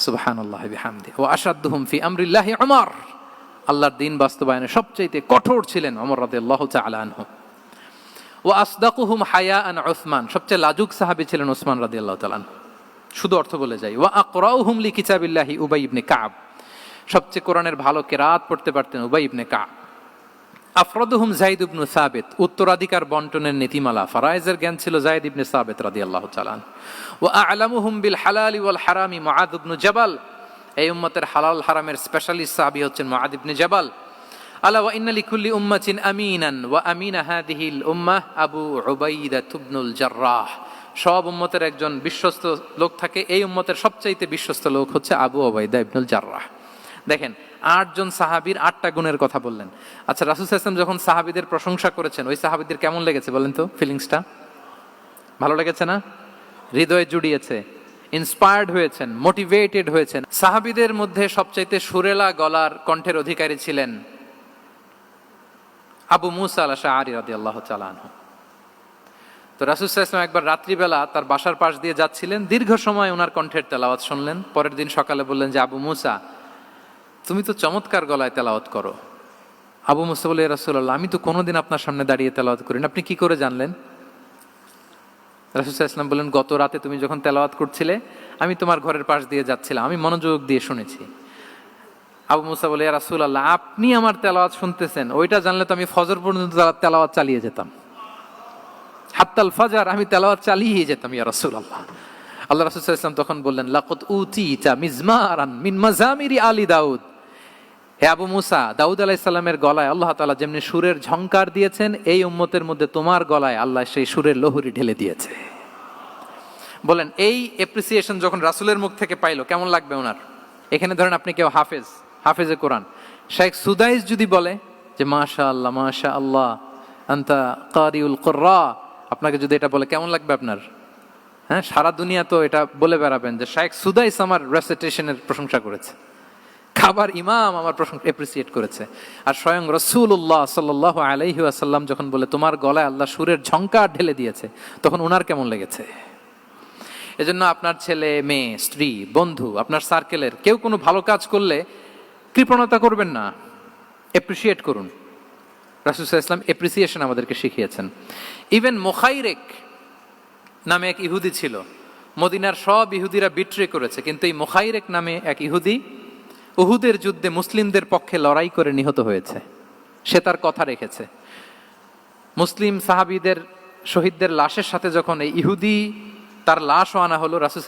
সুবহানাল্লাহি বিহামদি। ওয়া আশাদ্দুহুম ফি আমরিল্লাহি উমর, আল্লাহর দ্বীন বাস্তবায়নে সবচেয়ে কঠোর ছিলেন ওমর রাদিয়াল্লাহু তাআলা আনহু। ওয়া আসদাকুহুম হায়াআন উসমান, সবচেয়ে লাজুক সাহাবী ছিলেন উসমান রাদিয়াল্লাহু তাআলা আনহু। শুধু অর্থ বলে যাই। ওয়া আকরাউহুম লিকিতাবিল্লাহি উবাই ইবনে কাব, সবচেয়ে কোরআনের ভালো কিরাত পড়তে পারতেন উবাই ইবনে কাব। আফরাদুহুম যায়েদ ইবনে সাবিত, উত্তরাধিকার বন্টনের নীতিমালা ফারায়েজের জ্ঞান ছিল যায়েদ ইবনে সাবিত রাদিয়াল্লাহু তাআলা। ওয়া আ'লামুহুম বিল হালালি ওয়াল হারামি মুআদ ইবনে জাবাল, এই উম্মতের হালাল হারামের স্পেশালিস্ট সাহাবী হচ্ছেন মুআদ ইবনে জাবাল। আলা ওয়া ইন্না লিকুল্লি উম্মাতিন আমিনান ওয়া আমিনা হাযিহিল উম্মাহ আবু উবাইদা ইবনুল জাররাহ, সব উম্মতের একজন বিশ্বস্ত লোক থাকে, এই উম্মতের সবচাইতে বিশ্বস্ত লোক হচ্ছে আবু উবাইদা ইবনুল জাররাহ। দেখেন, 8 জন সাহাবীর 8টা গুণের কথা বললেন। আচ্ছা, রাসূল সাল্লাল্লাহু আলাইহি ওয়াসাল্লাম যখন সাহাবীদের প্রশংসা করেছেন, ওই সাহাবীদের কেমন লেগেছে বলেন তো? ফিলিংসটা ভালো লেগেছে না? হৃদয়ে জুড়িয়েছে, ইন্সপায়ার্ড হয়েছেন, মোটিভেটেড হয়েছেন। সাহাবীদের মধ্যে সবচাইতে সুরেলা গলার কণ্ঠের অধিকারী ছিলেন আবু মুসা আল আশআরী রাদিয়াল্লাহু তাআলা আনহু। তো রাসূল সাল্লাল্লাহু আলাইহি ওয়াসাল্লাম একবার রাত্রিবেলা তার বাসার পাশ দিয়ে যাচ্ছিলেন, দীর্ঘ সময় ওনার কণ্ঠের তেলাওয়াত শুনলেন। পরের দিন সকালে বললেন যে, আবু মুসা, তুমি তো চমৎকার গলায় তেলাওয়াত করো। আবু মুসা বলে, ইয়া রাসূলুল্লাহ, আমি তো কোনোদিন আপনার সামনে দাঁড়িয়ে তেলাওয়াত করি না, আপনি কি করে জানলেন? রাসূল সাল্লাল্লাহু আলাইহি ওয়াসাল্লাম বললেন, গত রাতে তুমি যখন তেলাওয়াত করছিলে, আমি তোমার ঘরের পাশ দিয়ে যাচ্ছিলাম, আমি মনোযোগ দিয়ে শুনেছি। আবু মুসা বলে, ইয়া রাসূলুল্লাহ, আপনি আমার তেলাওয়াত শুনতেছেন, ওইটা জানলে তো আমি ফজর পর্যন্ত তেলাওয়াত চালিয়ে যেতাম, হাত্তাল ফাজার, আমি তেলাওয়াত চালিয়ে যেতাম ইয়া রাসূলুল্লাহ। আল্লাহ রাসূল সাল্লাল্লাহু আলাইহি ওয়াসাল্লাম তখন বললেন, লাকাদ উতিতা মিজমারান মিন মাজামিরি আলি দাউদ, হে আবু মুসা, দাউদ আলাইহিস সালামের গলায় আল্লাহ তাআলা যেমনি সুরের ঝংকার দিয়েছেন, এই উম্মতের মধ্যে তোমার গলায় আল্লাহ সেই সুরের লহরী ঢেলে দিয়েছে। বলেন, এই অ্যাপ্রিসিয়েশন যখন রাসূলের মুখ থেকে পাইলো, কেমন লাগবে ওনার? এখানে ধরেন আপনি কেউ হাফেজে কোরআন শেখ সুদাইস যদি বলে যে মাশাআল্লাহ মাশাআল্লাহ আনতা কারিউল কুররা, আপনাকে যদি এটা বলে, কেমন লাগবে আপনার? হ্যাঁ, সারা দুনিয়া তো এটা বলে বেড়াবেন যে শেখ সুদাইস আমার রেসিটেশনের প্রশংসা করেছে, খাবার ইমাম আমার প্রশংসা অ্যাপ্রিসিয়েট করেছে। আর স্বয়ং রাসূলুল্লাহ সাল্লাল্লাহু আলাইহি ওয়াসাল্লাম যখন বলে তোমার গলায় আল্লাহ সুরের ঝংকার ঢেলে দিয়েছে, তখন ওনার কেমন লেগেছে? এজন্য আপনার ছেলে মেয়ে, স্ত্রী, বন্ধু, আপনার সার্কেলের কেউ কোনো ভালো কাজ করলে কৃপণতা করবেন না, অ্যাপ্রিসিয়েট করুন। রাসূল সাল্লাল্লাহু আলাইহি ওয়াসাল্লাম অ্যাপ্রিসিয়েশন আমাদেরকে শিখিয়েছেন। ইভেন মুখাইরেক নামে এক ইহুদি ছিল, মদিনার সব ইহুদিরা বিট্রে করেছে, কিন্তু এই মুখাইরেক নামে এক ইহুদি উহুদের যুদ্ধে মুসলিমদের পক্ষে লড়াই করে নিহত হয়েছে। সে তার কথা রেখেছে। মুসলিম সাহাবীদের শহীদদের লাশের সাথে যখন এই ইহুদি তার লাশও আনা হলো, রাসূল